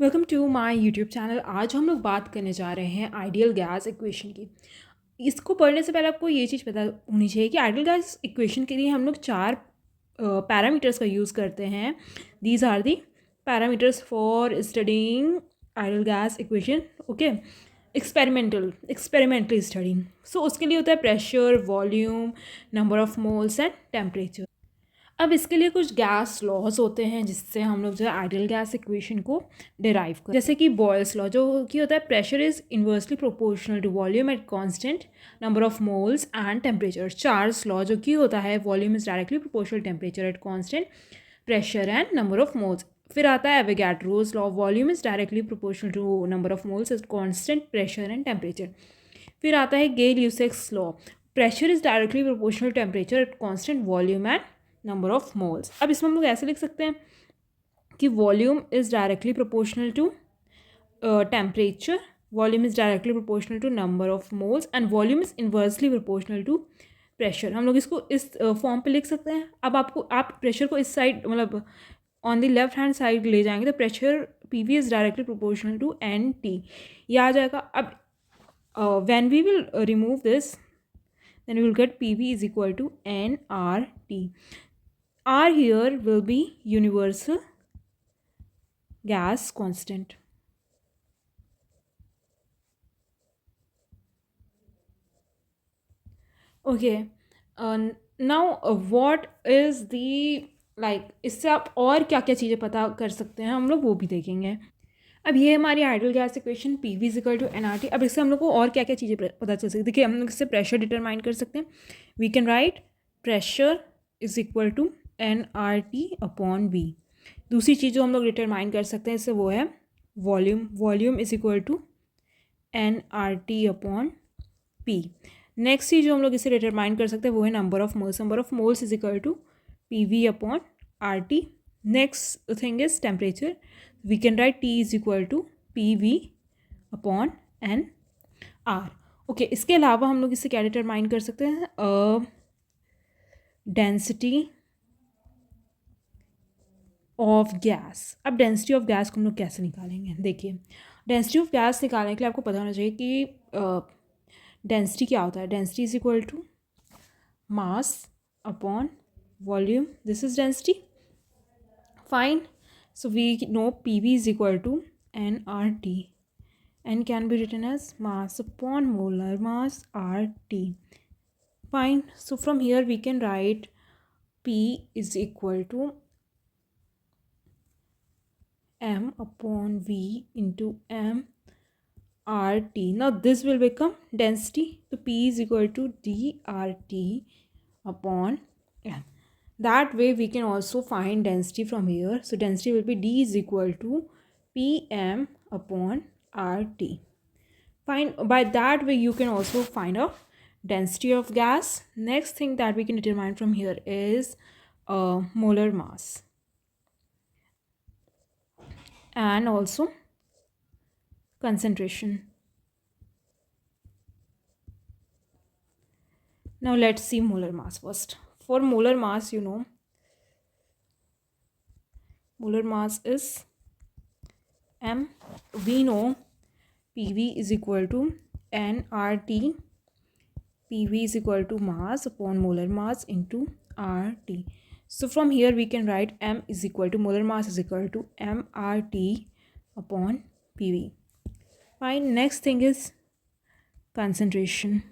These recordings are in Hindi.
Welcome to my YouTube channel. आज हम लोग बात करने जा रहे हैं आइडियल गैस इक्वेशन की। इसको पढ़ने से पहले आपको ये चीज़ पता होनी चाहिए कि आइडियल गैस इक्वेशन के लिए हम लोग चार पैरामीटर्स का यूज़ करते हैं। These are the parameters for studying ideal gas equation. Okay, experimentally studying. So उसके लिए होता है pressure, volume, number of moles and temperature. अब इसके लिए कुछ गैस लॉज होते हैं जिससे हम लोग जो है आइडियल गैस इक्वेशन को डिराइव कर, जैसे कि बॉयल्स लॉ जो कि होता है pressure is inversely proportional to volume at constant number of moles and temperature. Charles law जो कि होता है volume is directly proportional temperature at constant pressure and number of moles. फिर आता है Avogadro's law, volume is directly proportional to number of moles at constant pressure and temperature. फिर आता है गेल-ल्यूसेक्स law, pressure is directly proportional temperature at constant volume and number of moles. अब इसमें हम लोग ऐसे लिख सकते हैं कि volume is directly proportional to temperature, volume is directly proportional to number of moles and volume is inversely proportional to pressure. हम लोग इसको इस फॉर्म पे लिख सकते हैं। अब आप प्रेशर को इस साइड मतलब on the left hand side ले जाएंगे तो pressure P V is directly proportional to N T, ये आ जाएगा। अब when we will remove this then we will get PV is equal to nRT. R here will be universal gas constant. Okay, now what is the इससे आप और क्या क्या चीज़ें पता कर सकते हैं हम लोग वो भी देखेंगे। अब ये हमारी ideal gas equation P V is equal to N R T. अब इससे हम लोग को और क्या क्या चीज़ें पता चल सकती है। देखिए हम लोग इससे प्रेशर डिटरमाइन कर सकते हैं। We can write pressure is equal to N R T upon V. दूसरी चीज़ जो हम लोग डिटरमाइन कर सकते हैं इससे वो है volume, volume is equal to N R T upon P. Next चीज़ जो हम लोग इससे डिटरमाइन कर सकते हैं वो है number of moles, number of moles is equal to P V upon R T. Next thing is temperature, we can write T is equal to PV upon N R. Okay, इसके अलावा हम लोग इससे क्या डिटरमाइन कर सकते हैं, डेंसिटी ऑफ गैस। अब डेंसिटी ऑफ गैस को हम लोग कैसे निकालेंगे, देखिए डेंसिटी ऑफ गैस निकालने के लिए आपको पता होना चाहिए कि डेंसिटी क्या होता है। Density is equal to mass upon volume, this is density, fine. So we know PV is equal to nRT. N can be written as mass upon molar mass RT. Fine. So from here we can write P is equal to M upon V into M RT. Now this will become density. So P is equal to DRT upon M. That way we can also find density from here. So density will be D is equal to Pm upon RT. Fine. By that way you can also find out density of gas. Next thing that we can determine from here is molar mass and also concentration. Now let's see molar mass first. For molar mass, you know, molar mass is M. We know PV is equal to nRT. PV is equal to mass upon molar mass into RT. So from here we can write M is equal to molar mass is equal to mRT upon PV. Fine. Next thing is concentration.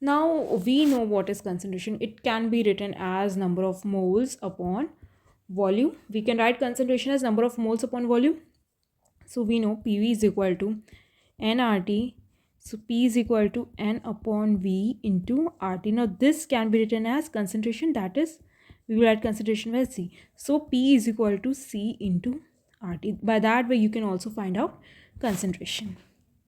Now we know what is concentration. It can be written as number of moles upon volume. We can write concentration as number of moles upon volume. So we know PV is equal to nRT. So P is equal to N upon V into RT. Now this can be written as concentration, that is we will write concentration as C. So P is equal to C into RT. By that way you can also find out concentration.